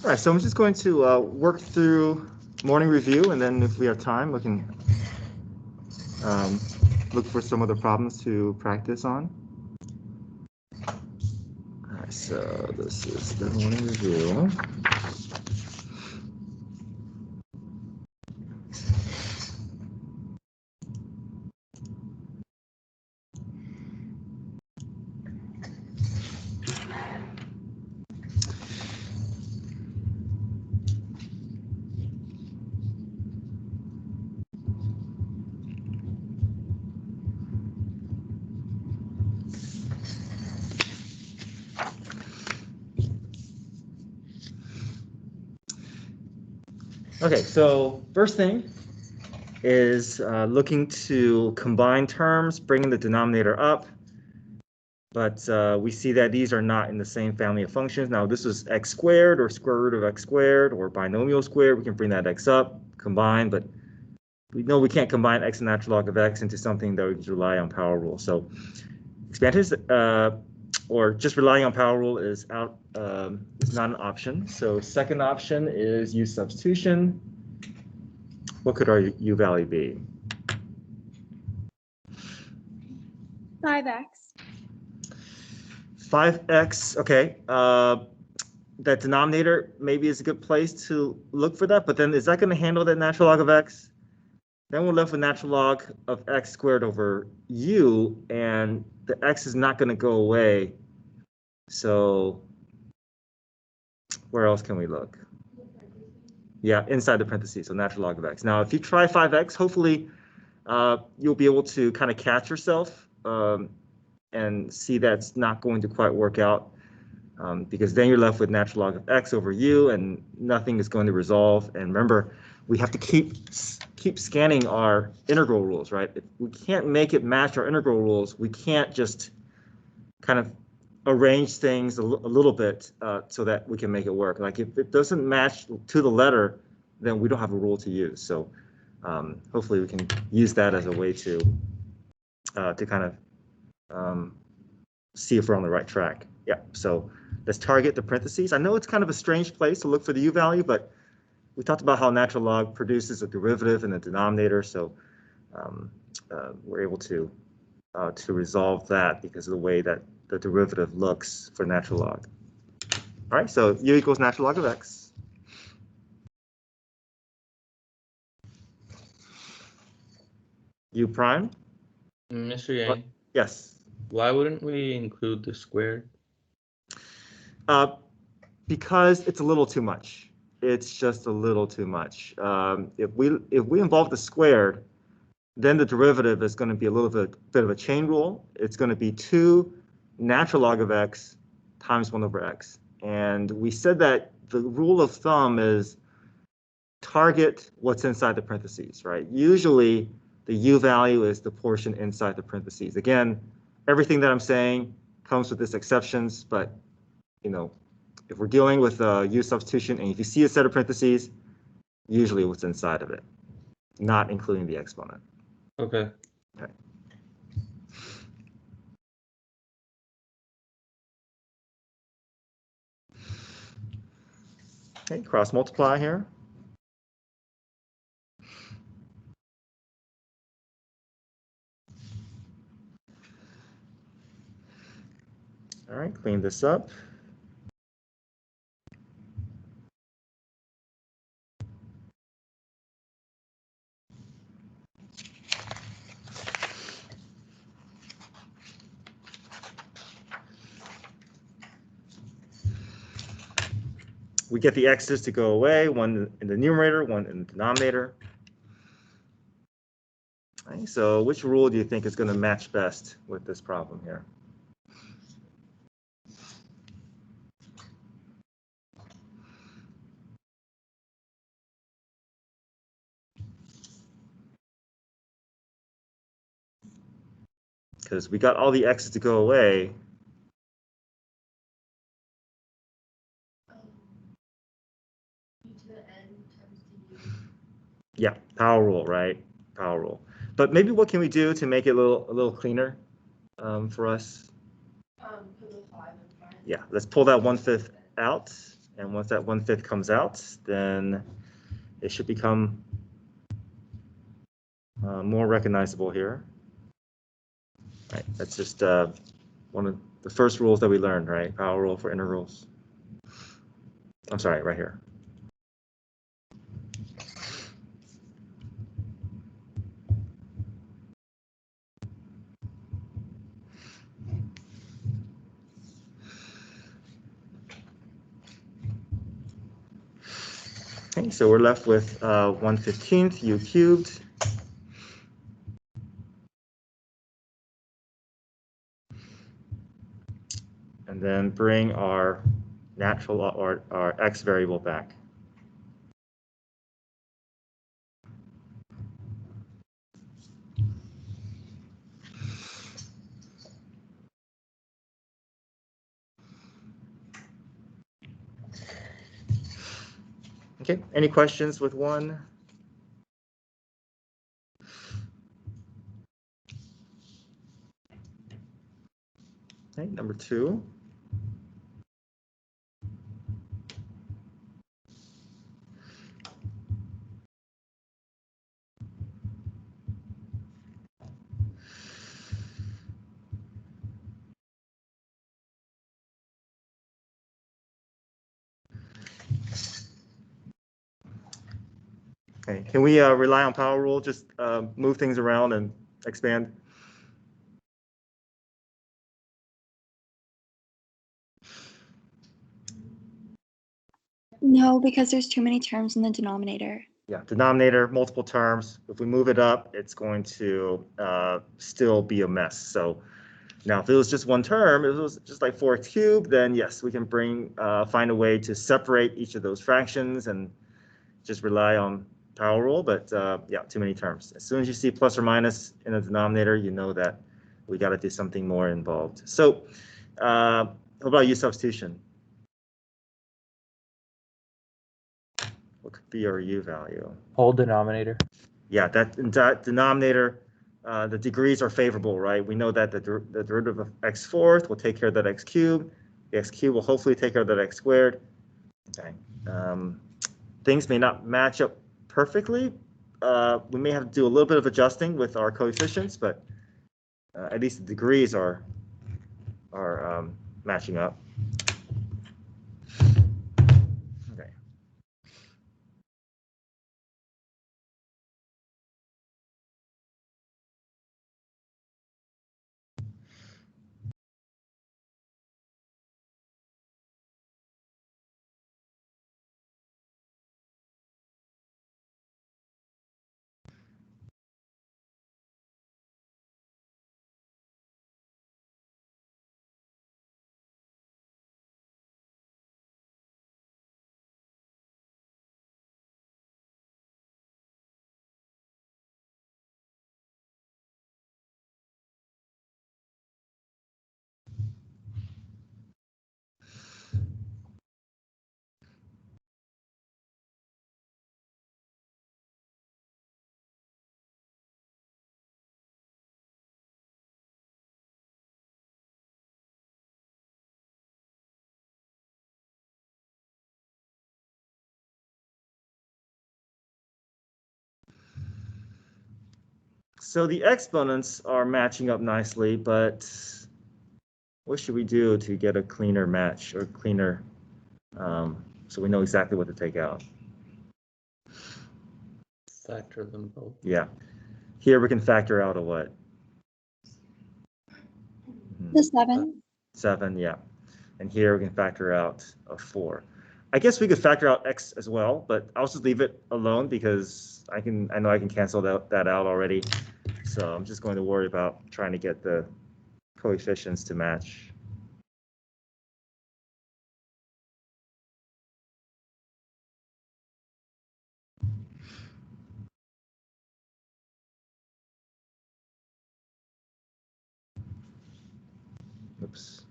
All right, so I'm just going to work through morning review, and then if we have time, we can look for some other problems to practice on. All right, so this is the morning review. Okay, so first thing is looking to combine terms, bringing the denominator up. But we see that these are not in the same family of functions. Now, this is x squared or square root of x squared or binomial squared. We can bring that x up, combine, but we know we can't combine x and natural log of x into something that we can rely on power rule. So expansions or just relying on power rule is not an option. So second option is use substitution. What could our u value be? 5x. 5x, okay. That denominator maybe is a good place to look for that, but then is that going to handle that natural log of x? Then we're left with natural log of x squared over u, and the x is not going to go away. So where else can we look? Yeah, inside the parentheses, so natural log of x. Now, if you try 5x, hopefully you'll be able to kind of catch yourself and see that's not going to quite work out. Because then you're left with natural log of x over u, and nothing is going to resolve. And remember, we have to keep scanning our integral rules, right? If we can't make it match our integral rules, we can't just kind of arrange things a little bit so that we can make it work. Like if it doesn't match to the letter, then we don't have a rule to use. So hopefully we can use that as a way to kind of see if we're on the right track. Yeah, so let's target the parentheses. I know it's kind of a strange place to look for the u value, but we talked about how natural log produces a derivative in the denominator, so we're able to resolve that because of the way that the derivative looks for natural log. All right, so u equals natural log of x. U prime? Mr. Yang? Yes. Why wouldn't we include the squared? Because it's a little too much. It's just a little too much. If we involve the squared, then the derivative is going to be a little bit of a chain rule. It's going to be 2 natural log of x times 1 over x. And we said that the rule of thumb is target what's inside the parentheses, right? Usually the u value is the portion inside the parentheses. Again, everything that I'm saying comes with this exceptions, but you know, if we're dealing with u substitution and if you see a set of parentheses, usually what's inside of it, not including the exponent. Okay. Okay. Okay, cross multiply here. All right, clean this up. We get the x's to go away, one in the numerator, one in the denominator. Okay, so which rule do you think is going to match best with this problem here? Because we got all the x's to go away. Yeah, power rule, right? Power rule. But maybe what can we do to make it a little cleaner for us? Put the 5 in front. Yeah, let's pull that 1/5 out And once that 1/5 comes out, then it should become more recognizable here. Right, that's just one of the first rules that we learned, right? Power rule for integrals. I'm sorry, right here. Okay, so we're left with 1/15 u cubed. And then bring our natural or our x variable back. Okay, any questions with one? Okay, number 2. Okay, can we rely on power rule? Just move things around and expand. No, because there's too many terms in the denominator. Yeah, denominator, multiple terms. If we move it up, it's going to still be a mess. So now if it was just one term, if it was just like 4x cubed, then yes, we can find a way to separate each of those fractions and just rely on power rule. But yeah, too many terms. As soon as you see plus or minus in a denominator, you know that we got to do something more involved. So how about u substitution? What could be our u value? Whole denominator. Yeah, that denominator, the degrees are favorable, right? We know that the derivative of x fourth will take care of that x cubed. The x cubed will hopefully take care of that x squared. Okay. Things may not match up perfectly. We may have to do a little bit of adjusting with our coefficients, but at least the degrees are matching up. Okay. So the exponents are matching up nicely, but what should we do to get a cleaner match or cleaner, so we know exactly what to take out? Factor them both. Yeah. Here we can factor out a what? The 7. 7, yeah. And here we can factor out a 4. I guess we could factor out x as well, but I'll just leave it alone because I know I can cancel that out already. So I'm just going to worry about trying to get the coefficients to match. Oops.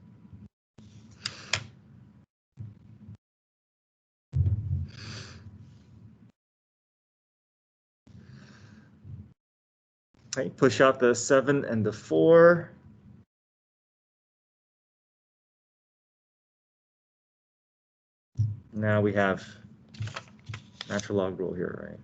Okay, push out the 7 and the 4. Now we have natural log rule here, right?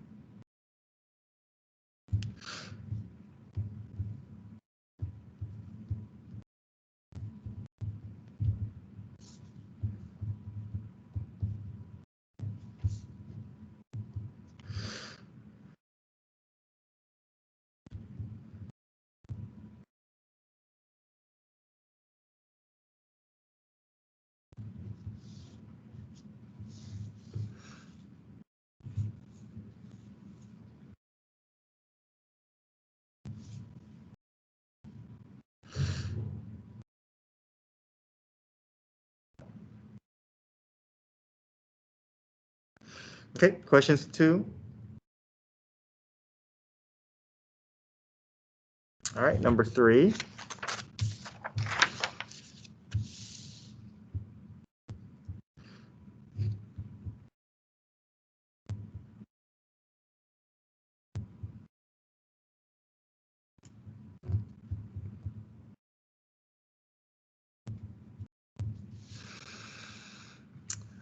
Okay, questions 2? All right, number 3.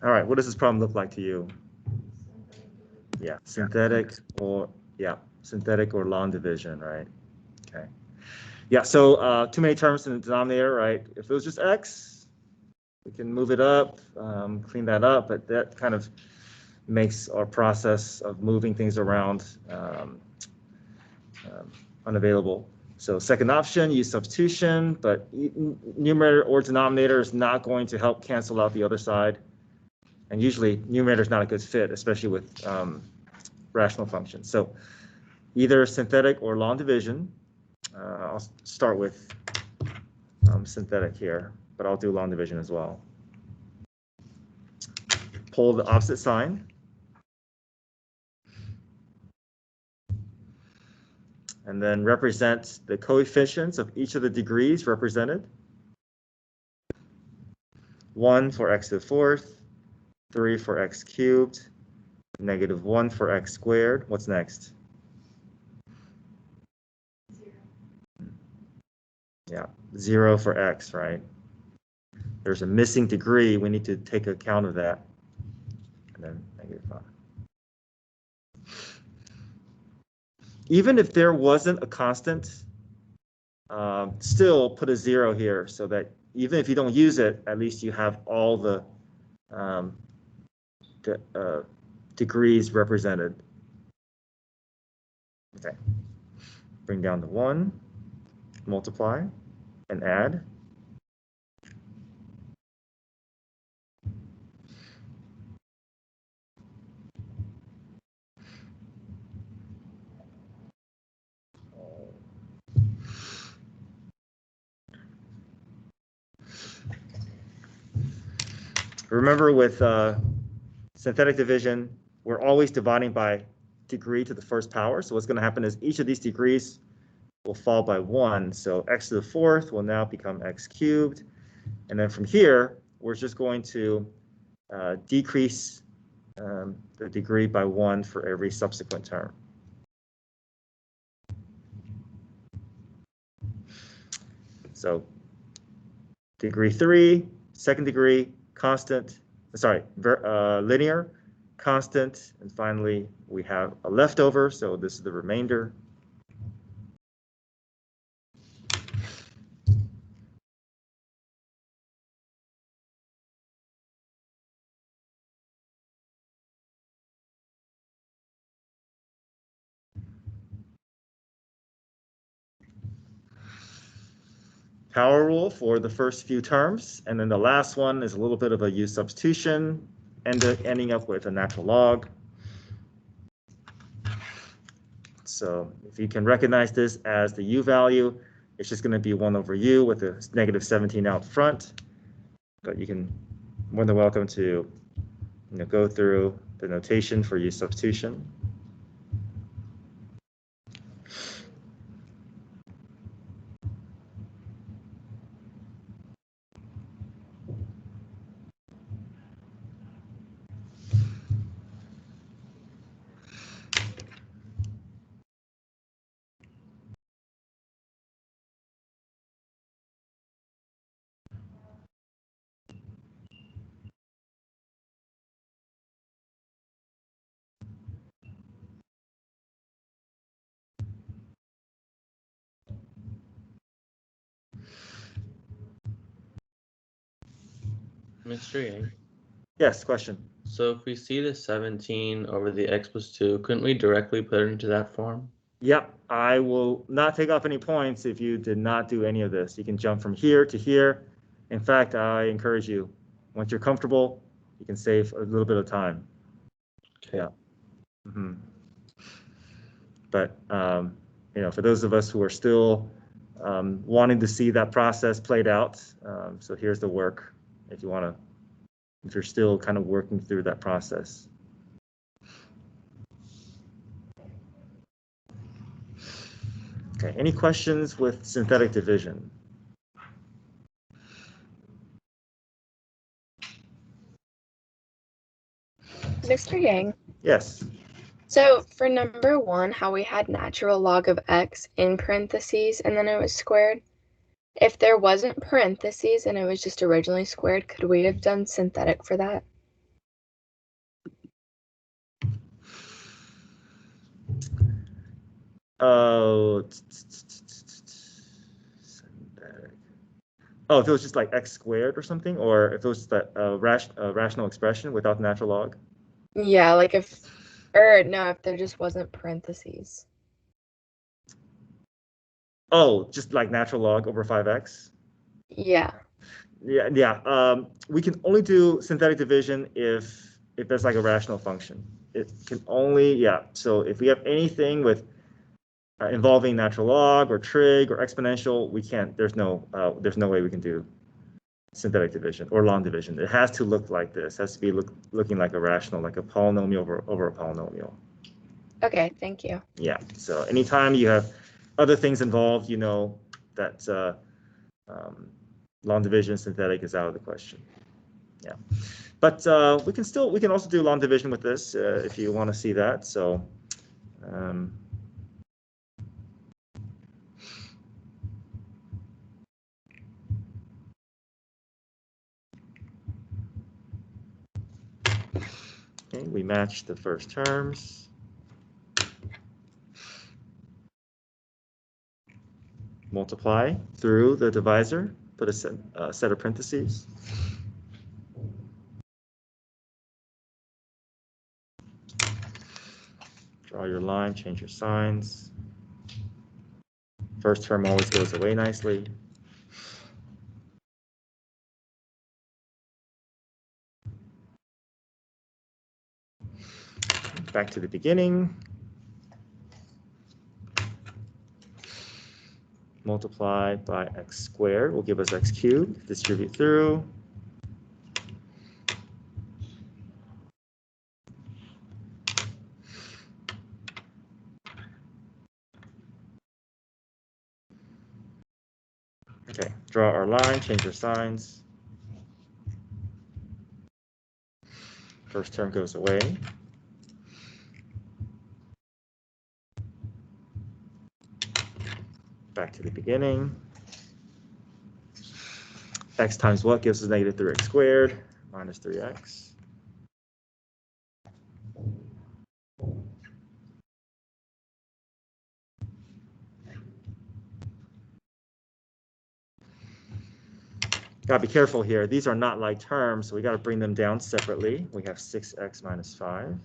All right, what does this problem look like to you? Yeah, synthetic or long division, right? Okay. Yeah, so too many terms in the denominator, right? If it was just x, we can move it up, clean that up, but that kind of makes our process of moving things around unavailable. So second option, use substitution, but numerator or denominator is not going to help cancel out the other side. And usually numerator is not a good fit, especially with rational functions. So either synthetic or long division. I'll start with synthetic here, but I'll do long division as well. Pull the opposite sign. And then represent the coefficients of each of the degrees represented. 1 for x to the 4th, 3 for x cubed, -1 for x squared. What's next? 0. Yeah, 0 for x, right? There's a missing degree. We need to take account of that. And then -5. Even if there wasn't a constant, still put a 0 here so that even if you don't use it, at least you have all the degrees represented. Okay. Bring down to 1, multiply, and add. Remember with synthetic division, we're always dividing by degree to the first power. So what's going to happen is each of these degrees will fall by 1. So x to the 4th will now become x cubed. And then from here, we're just going to decrease the degree by 1 for every subsequent term. So degree 3, second degree, constant, linear, constant, and finally we have a leftover, so this is the remainder. Power rule for the first few terms, and then the last one is a little bit of a use substitution, and ending up with a natural log. So if you can recognize this as the u value, it's just going to be 1 over u with a -17 out front. But you can more than welcome to go through the notation for use substitution. Mr. Yang. Yes, question. So if we see the 17 over the x plus 2, couldn't we directly put it into that form? Yep, I will not take off any points if you did not do any of this. You can jump from here to here. In fact, I encourage you, once you're comfortable, you can save a little bit of time. Okay. Yeah. But you know, for those of us who are still wanting to see that process played out, so here's the work if you want to, if you're still kind of working through that process. Okay, any questions with synthetic division? Mr. Yang, Yes. so for number 1, how we had natural log of x in parentheses and then it was squared, if there wasn't parentheses and it was just originally squared, could we have done synthetic for that? Oh, oh, if it was just like x squared or something, or if it was that rational expression without the natural log? Yeah, like if, or no, if there just wasn't parentheses. Oh, just like natural log over 5x? Yeah. Yeah. We can only do synthetic division if there's like a rational function. It can only, yeah. So if we have anything with involving natural log or trig or exponential, we can't. There's no way we can do synthetic division or long division. It has to look like this. It has to be looking like a rational, like a polynomial over a polynomial. Okay, thank you. Yeah. So anytime you have other things involved, you know that long division synthetic is out of the question. Yeah. But we can also do long division with this if you want to see that. So okay, we match the first terms. Multiply through the divisor, put a set of parentheses. Draw your line, change your signs. First term always goes away nicely. Back to the beginning. Multiply by x squared will give us x cubed. Distribute through. Okay, draw our line, change our signs. First term goes away. Back to the beginning. X times what gives us negative 3x squared minus 3x. Gotta be careful here. These are not like terms, so we gotta bring them down separately. We have 6x minus 5.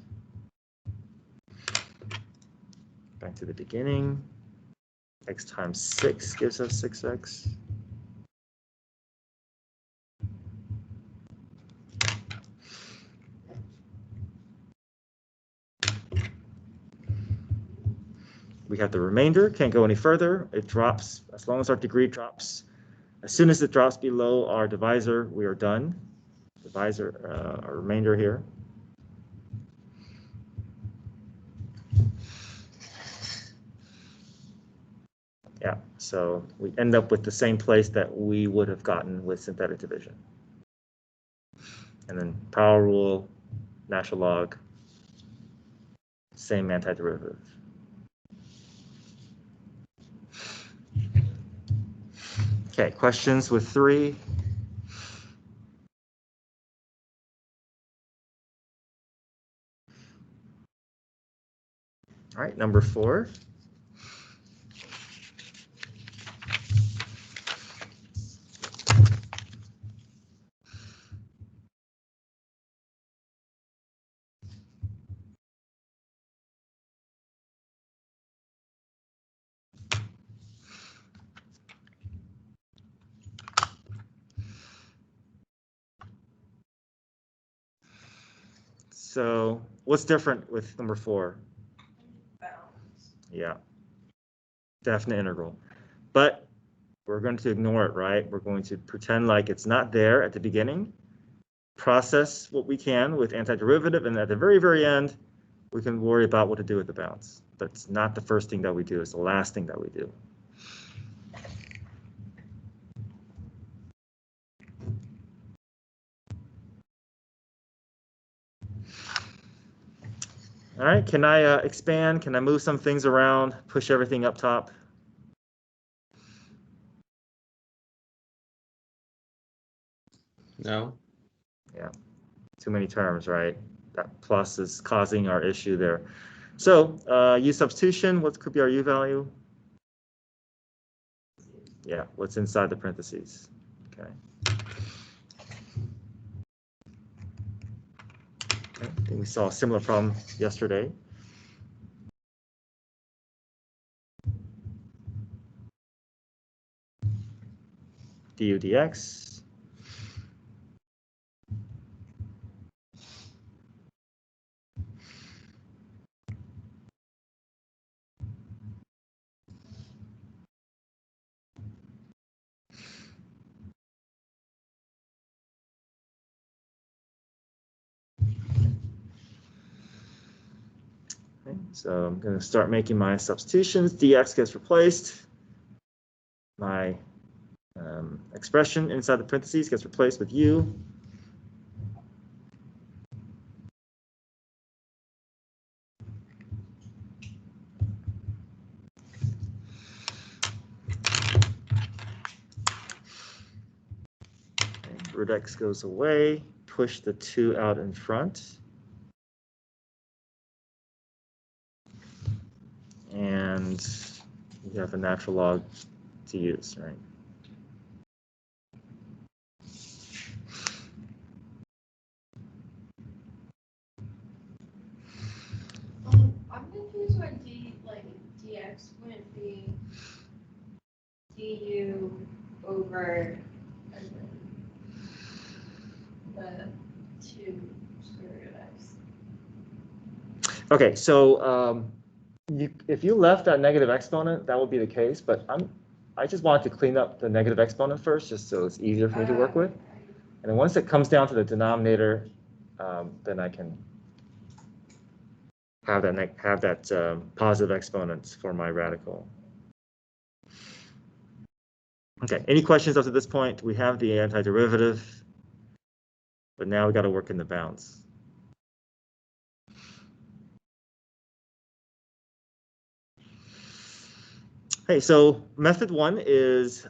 Back to the beginning. X times 6 gives us 6x. We have the remainder, can't go any further. It drops, as long as our degree drops. As soon as it drops below our divisor, we are done. Divisor, our remainder here. Yeah, so we end up with the same place that we would have gotten with synthetic division. And then power rule, natural log, same antiderivative. Okay, questions with 3? All right, number 4. So what's different with number 4? Bounds. Yeah, definite integral. But we're going to ignore it, right? We're going to pretend like it's not there at the beginning, process what we can with antiderivative, and at the very, very end, we can worry about what to do with the bounds. But it's not the first thing that we do, it's the last thing that we do. All right, can I expand? Can I move some things around, push everything up top? No. Yeah, too many terms, right? That plus is causing our issue there. So use substitution, what could be our u value? Yeah, what's inside the parentheses? Okay. I think we saw a similar problem yesterday. Du dx. Okay, so I'm going to start making my substitutions. Dx gets replaced. My expression inside the parentheses gets replaced with u. Okay, root x goes away. Push the 2 out in front. And you have a natural log to use, right? I'm confused why dx wouldn't be du over the 2 square root of x. Okay, so if you left that negative exponent, that would be the case, but I just wanted to clean up the negative exponent first, just so it's easier for me to work with. And then once it comes down to the denominator, then I can have that positive exponent for my radical. Okay, any questions up to this point? We have the antiderivative, but now we got to work in the bounds. Hey, so method 1 is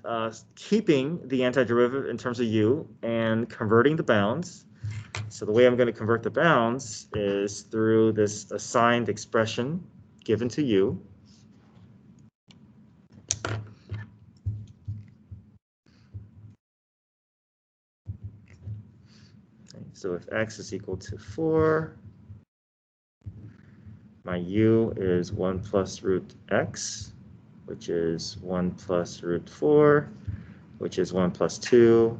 keeping the antiderivative in terms of u and converting the bounds. So the way I'm going to convert the bounds is through this assigned expression given to u. Okay, so if x is equal to 4, my u is 1 plus root x, which is 1 plus root 4, which is 1 plus 2.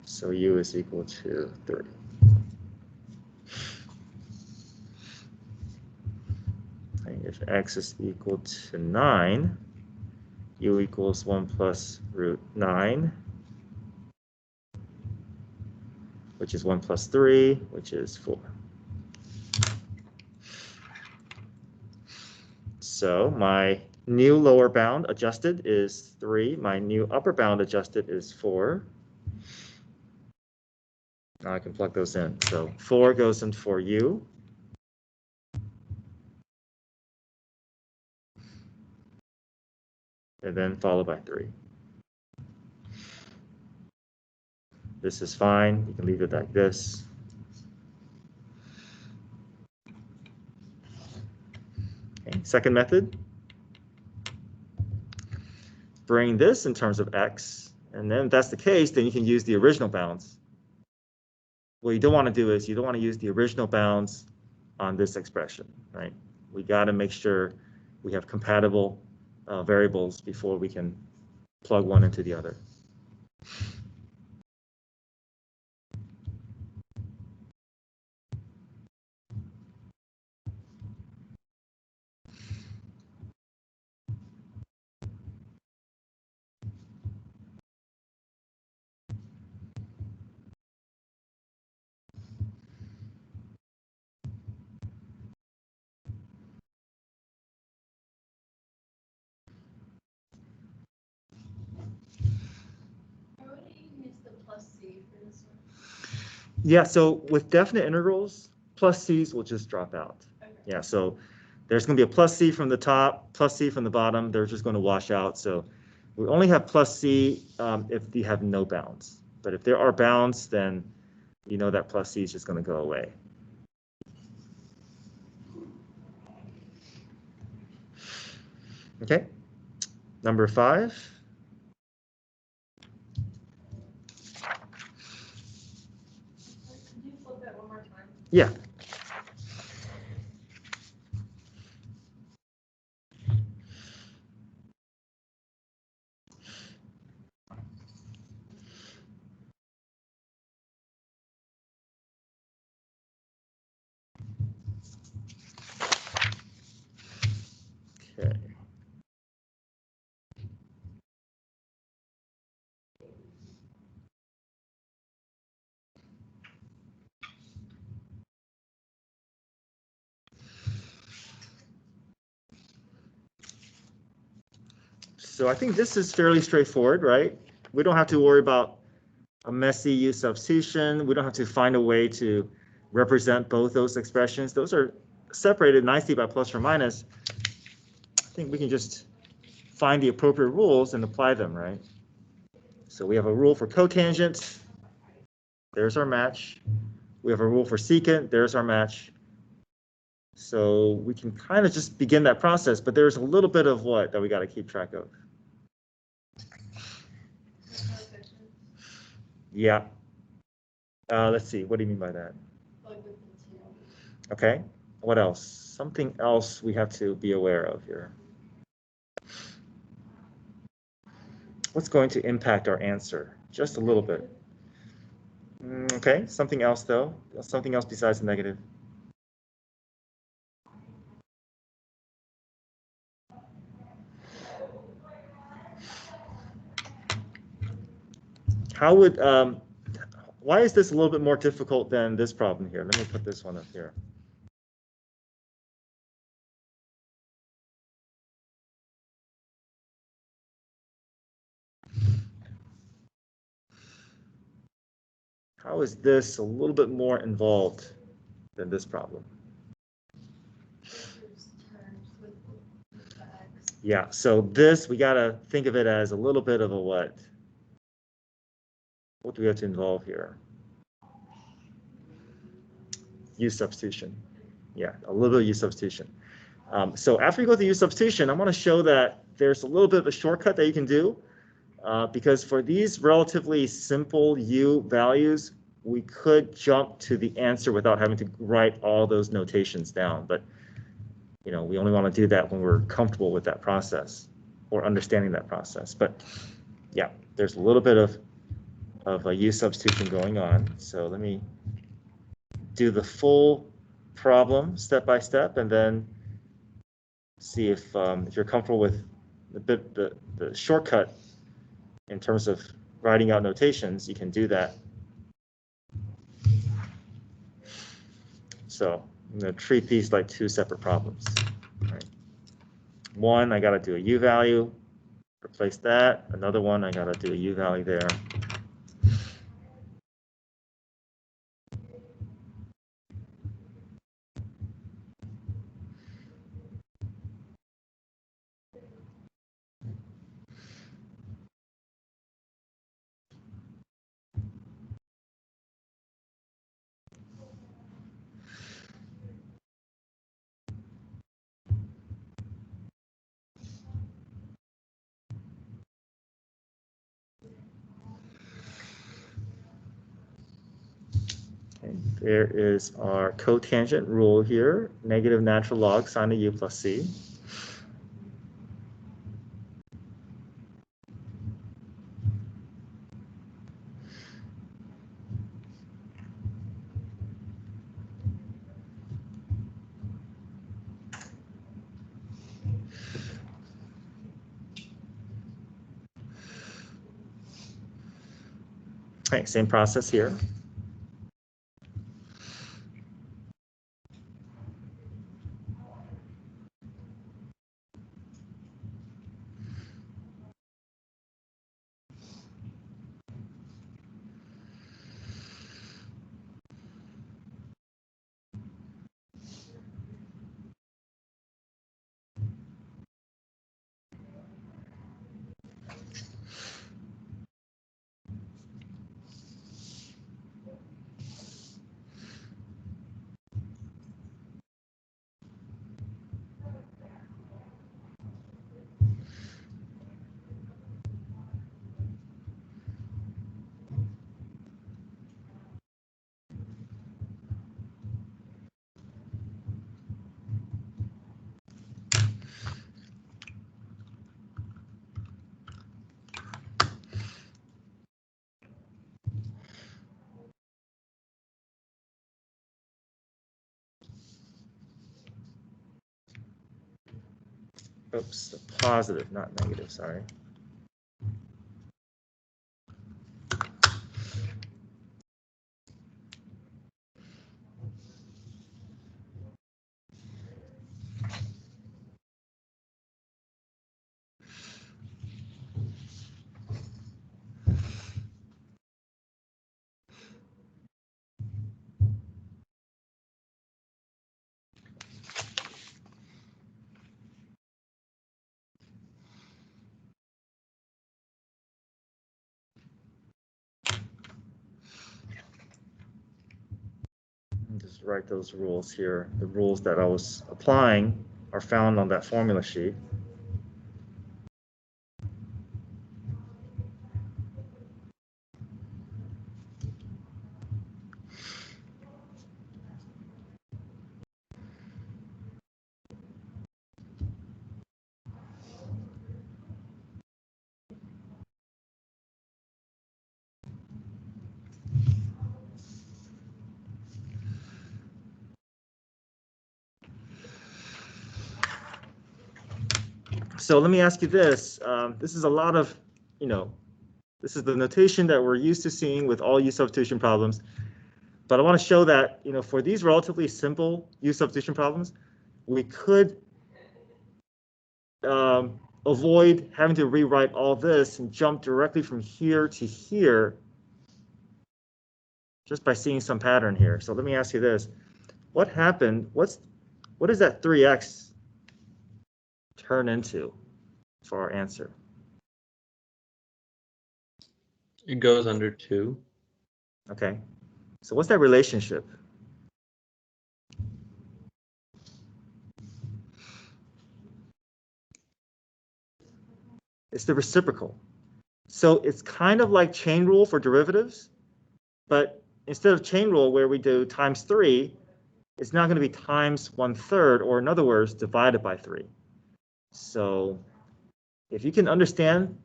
So u is equal to 3. Okay, if x is equal to 9, u equals 1 plus root 9, which is 1 plus 3, which is 4. So my new lower bound adjusted is 3. My new upper bound adjusted is 4. Now I can plug those in. So 4 goes in for u. And then followed by 3. This is fine. You can leave it like this. Okay, second method. Bring this in terms of x. And then if that's the case, then you can use the original bounds. What you don't want to do is you don't want to use the original bounds on this expression, right? We got to make sure we have compatible variables before we can plug one into the other. plus c for this one? Yeah, so with definite integrals, plus c's will just drop out. Okay. Yeah, so there's going to be a plus c from the top, plus c from the bottom. They're just going to wash out. So we only have plus c if you have no bounds. But if there are bounds, then you know that plus c is just going to go away. Okay, number 5. Could you flip it one more time? Yeah. Okay. So I think this is fairly straightforward, right? We don't have to worry about a messy U substitution. We don't have to find a way to represent both those expressions. Those are separated nicely by plus or minus. I think we can just find the appropriate rules and apply them, right? So we have a rule for cotangent. There's our match. We have a rule for secant. There's our match. So we can kind of just begin that process, but there's a little bit of what that we got to keep track of. Yeah. Let's see. What do you mean by that? Like with the two. Okay. What else? Something else we have to be aware of here. What's going to impact our answer? Just a little bit. Okay. Something else, though. Something else besides the negative. How would, why is this a little bit more difficult than this problem here? Let me put this one up here. How is this a little bit more involved than this problem? There's terms with the x. Yeah, so this, we gotta think of it as a little bit of a what? What do we have to involve here? U substitution. Yeah, a little bit of U substitution. So after you go through U substitution, I want to show that there's a little bit of a shortcut that you can do because for these relatively simple U values, we could jump to the answer without having to write all those notations down. But you know, we only want to do that when we're comfortable with that process or understanding that process. But yeah, there's a little bit of a U substitution going on. So let me do the full problem step by step, and then see if you're comfortable with the shortcut in terms of writing out notations. You can do that. So I'm going to treat these like 2 separate problems. Right. One, I got to do a U value, replace that. Another one, I got to do a U value there. There is our cotangent rule here, negative natural log sine of U plus C. Okay, same process here. oops, positive, not negative, sorry. Just write those rules here. The rules that I was applying are found on that formula sheet. So let me ask you this. This is a lot of, this is the notation that we're used to seeing with all U substitution problems. But I want to show that, for these relatively simple U substitution problems, we could avoid having to rewrite all this and jump directly from here to here just by seeing some pattern here. So let me ask you this. What happened? What does that 3x turn into for our answer? It goes under 2. Okay. So what's that relationship? It's the reciprocal. So it's kind of like chain rule for derivatives, but instead of chain rule where we do times 3, it's now going to be times 1/3, or in other words, divided by 3. So if you can understand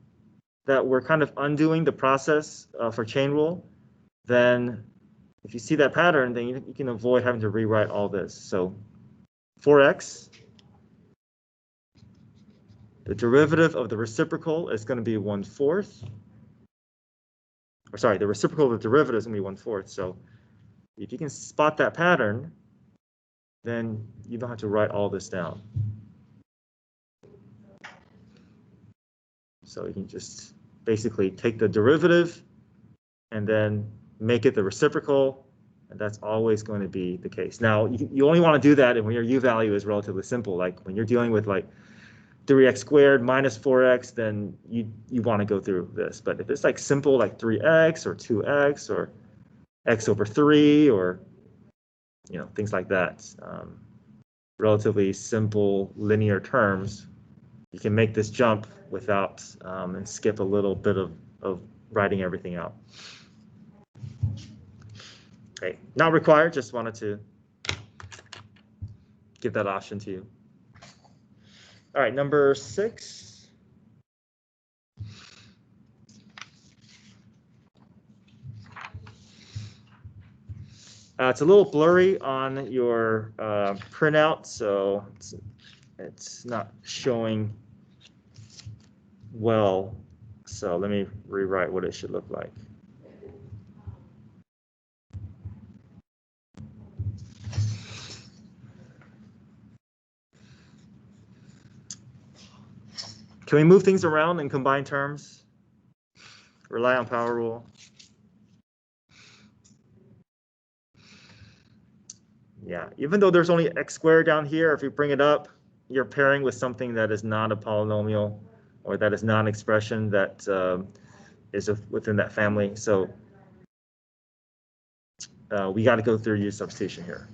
that we're kind of undoing the process for chain rule, then if you see that pattern, then you can avoid having to rewrite all this. So 4x, the derivative of the reciprocal is going to be 1/4. Or sorry, the reciprocal of the derivative is going to be 1/4. So if you can spot that pattern, then you don't have to write all this down. So you can just basically take the derivative and then make it the reciprocal, and that's always going to be the case. Now, you only want to do that when your u value is relatively simple, like when you're dealing with like 3x squared minus 4x, then you want to go through this. But if it's like simple, like 3x or 2x or x over 3 or things like that, relatively simple linear terms, you can make this jump without and skip a little bit of writing everything out. Okay, not required, just wanted to give that option to you. All right, number 6. It's a little blurry on your printout, so it's not showing well. So let me rewrite what it should look like. Can we move things around and combine terms? Rely on power rule. Yeah, even though there's only x squared down here, if you bring it up, you're pairing with something that is not a polynomial or that is not an expression that is within that family. So we got to go through U substitution here.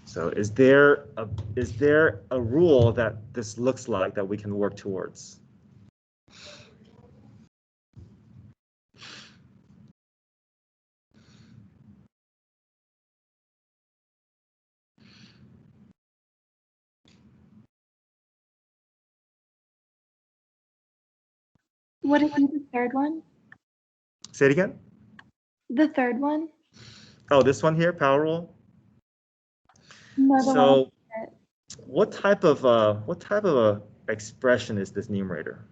So is there a rule that this looks like that we can work towards? Would it be the third one? Say it again. The third one? Oh, this one here, power rule. No, the So one. what type of a expression is this numerator?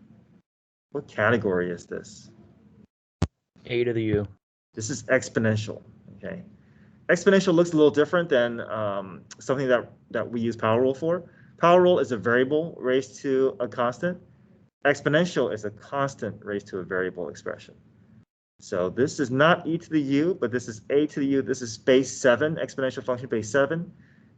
What category is this? A to the U. This is exponential. Okay, exponential looks a little different than something that we use power rule for. Power rule is a variable raised to a constant. Exponential is a constant raised to a variable expression. So this is not e to the u, but this is a to the u. This is base 7, exponential function base 7.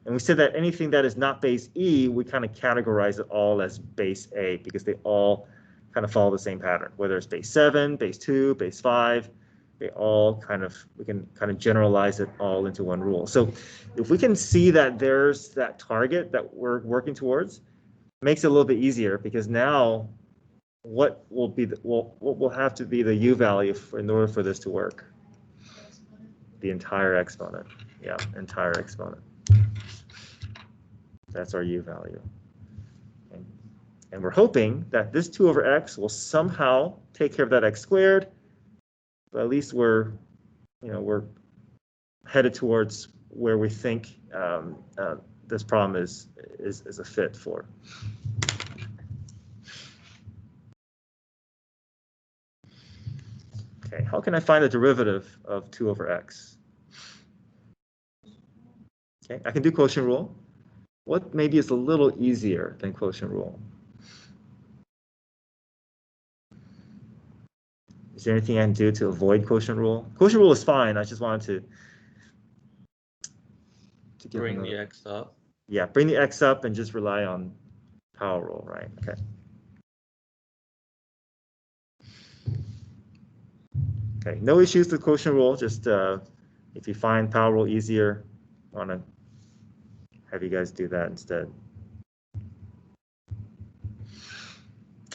And we said that anything that is not base e, we kind of categorize it all as base a because they all kind of follow the same pattern, whether it's base 7, base 2, base 5. They all we can kind of generalize it all into one rule. So if we can see that there's that target that we're working towards, it makes it a little bit easier because now what will have to be the u value in order for this to work? The entire exponent. Yeah, entire exponent. That's our u value. And we're hoping that this 2 over x will somehow take care of that x squared. But at least we're headed towards where we think this problem is a fit for. Okay, how can I find the derivative of 2 over x? Okay, I can do quotient rule. What maybe is a little easier than quotient rule? Is there anything I can do to avoid quotient rule? Quotient rule is fine. I just wanted to Bring the x up. Yeah, bring the x up and just rely on power rule, right? Okay. Okay, no issues with quotient rule. Just if you find power rule easier, I want to have you guys do that instead.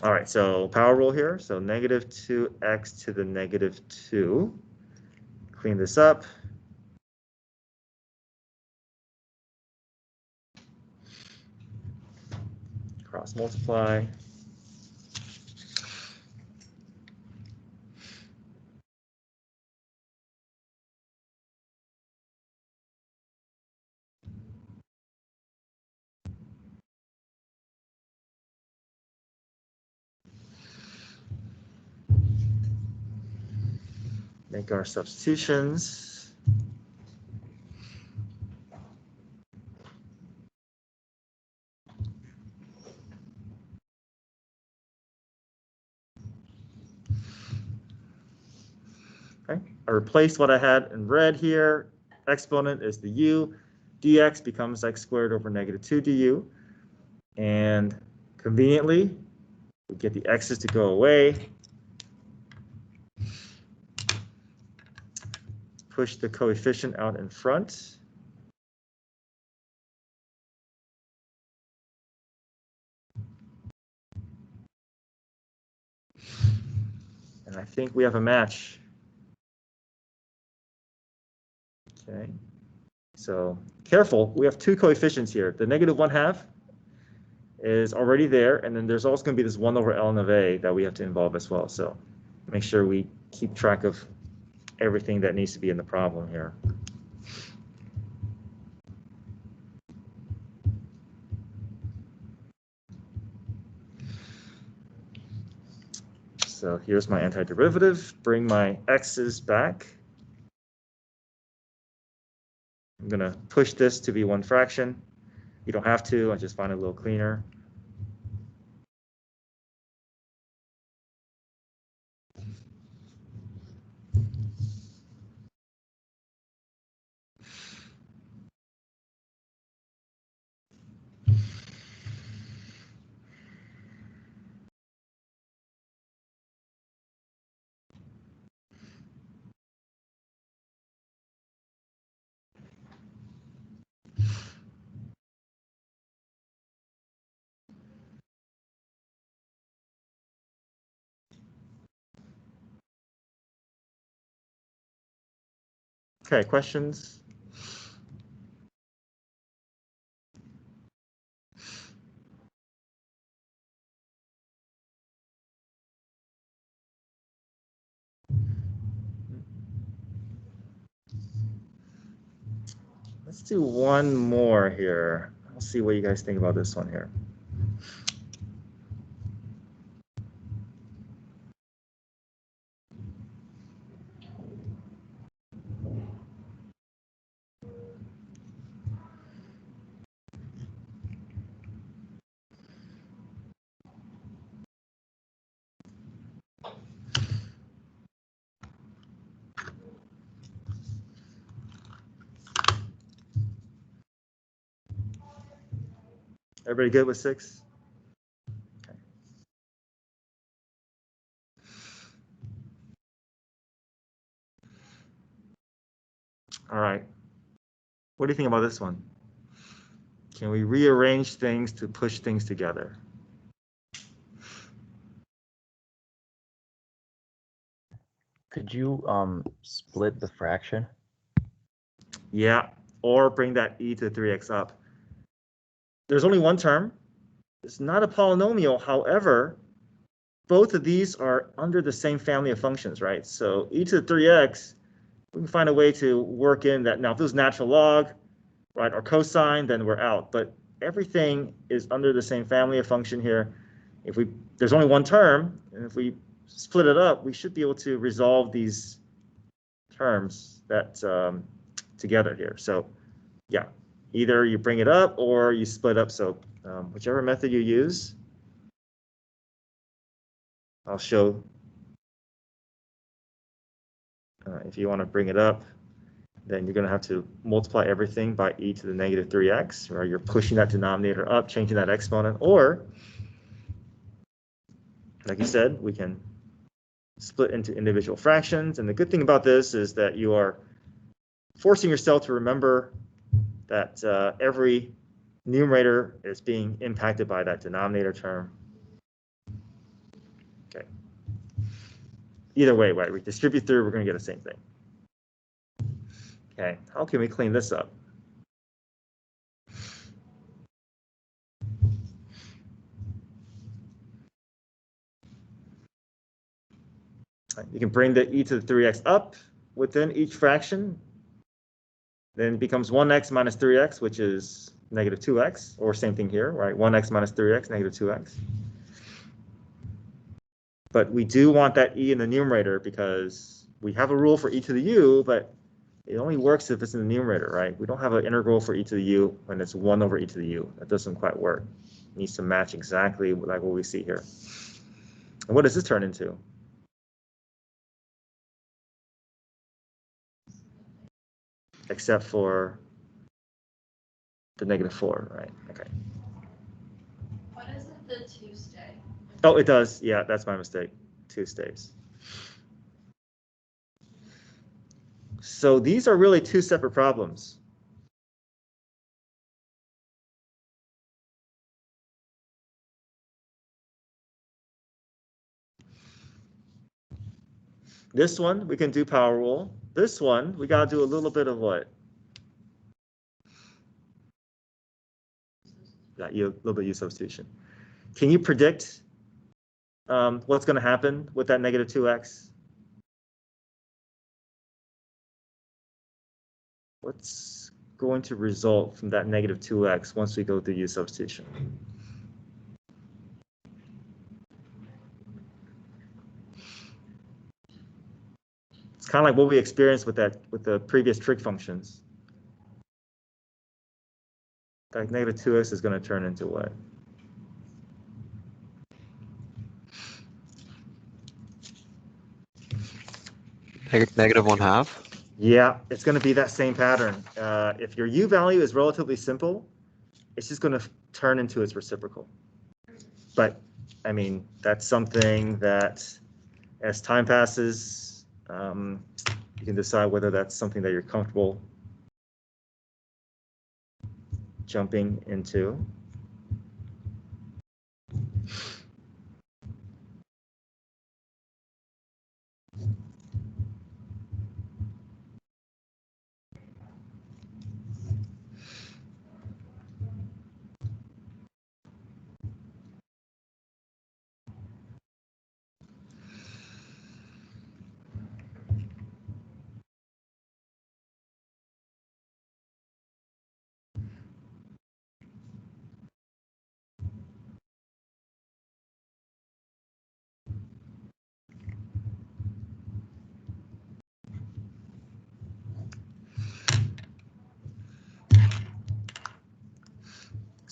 All right, so power rule here. So negative 2x to the negative 2. Clean this up. Cross multiply. Make our substitutions. Okay, I replaced what I had in red here. Exponent is the u. Dx becomes x squared over negative 2 du. And conveniently, we get the x's to go away. Push the coefficient out in front. And I think we have a match. Okay, so careful, we have 2 coefficients here. The negative 1/2 is already there, and then there's also going to be this 1 over ln of a that we have to involve as well. So make sure we keep track of everything that needs to be in the problem here. So here's my antiderivative. Bring my x's back. I'm going to push this to be one fraction. You don't have to. I just find it a little cleaner. Okay, questions? Let's do one more here. see what you guys think about this one here. Everybody good with 6? Okay. All right. What do you think about this one? Can we rearrange things to push things together? Could you split the fraction? Yeah, or bring that e to the 3x up. There's only one term. It's not a polynomial. However, both of these are under the same family of functions, right? So e to the 3x, we can find a way to work in that. Now, if it was natural log, right, or cosine, then we're out. But everything is under the same family of function here. There's only one term, and if we split it up, we should be able to resolve these terms that together here. So yeah, either you bring it up or you split up. So whichever method you use, I'll show. If you want to bring it up, then you're going to have to multiply everything by e to the negative 3x, right? You're pushing that denominator up, changing that exponent, or like you said, we can split into individual fractions. And the good thing about this is that you are forcing yourself to remember that every numerator is being impacted by that denominator term. Okay. Either way, right, we distribute through, we're going to get the same thing. Okay, how can we clean this up? You can bring the e to the 3x up within each fraction. Then it becomes 1x minus 3x, which is negative 2x, or same thing here, right? 1x minus 3x, negative 2x. But we do want that e in the numerator because we have a rule for e to the u, but it only works if it's in the numerator, right? We don't have an integral for e to the u when it's 1 over e to the u. That doesn't quite work. It needs to match exactly like what we see here. And what does this turn into? Except for the negative 4, right? Okay. Why doesn't the 2 stay? Oh, it does. Yeah, that's my mistake. 2 stays. So these are really 2 separate problems. This one, we can do power rule. This one, we got to do a little bit of what? Yeah, a little bit of u substitution. Can you predict what's going to happen with that negative 2x? What's going to result from that negative 2x once we go through u substitution? It's kind of like what we experienced with the previous trig functions. That negative 2x is going to turn into what? Negative 1/2. Yeah, it's going to be that same pattern. If your u value is relatively simple, it's just going to turn into its reciprocal. But I mean, that's something that as time passes, you can decide whether that's something that you're comfortable jumping into.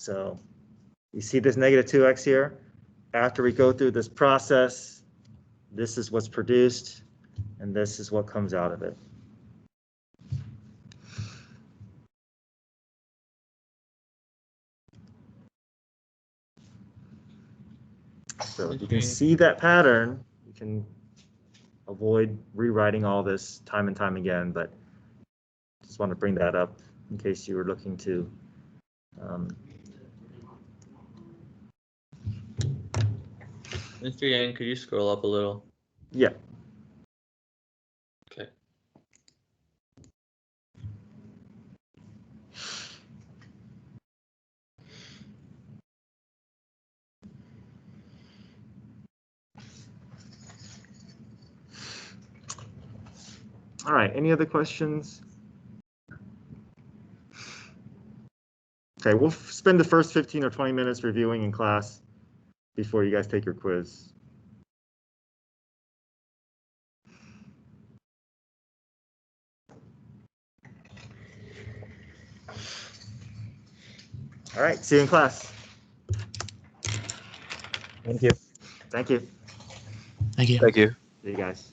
So you see this negative 2x here? After we go through this process, this is what's produced, and this is what comes out of it. So if you can see that pattern, you can avoid rewriting all this time and time again, but just want to bring that up in case you were looking to Mr. Yang, could you scroll up a little? yeah. Okay. All right, any other questions? Okay, we'll spend the first 15 or 20 minutes reviewing in class before you guys take your quiz. All right, see you in class. Thank you. Thank you. Thank you. Thank you. See you guys.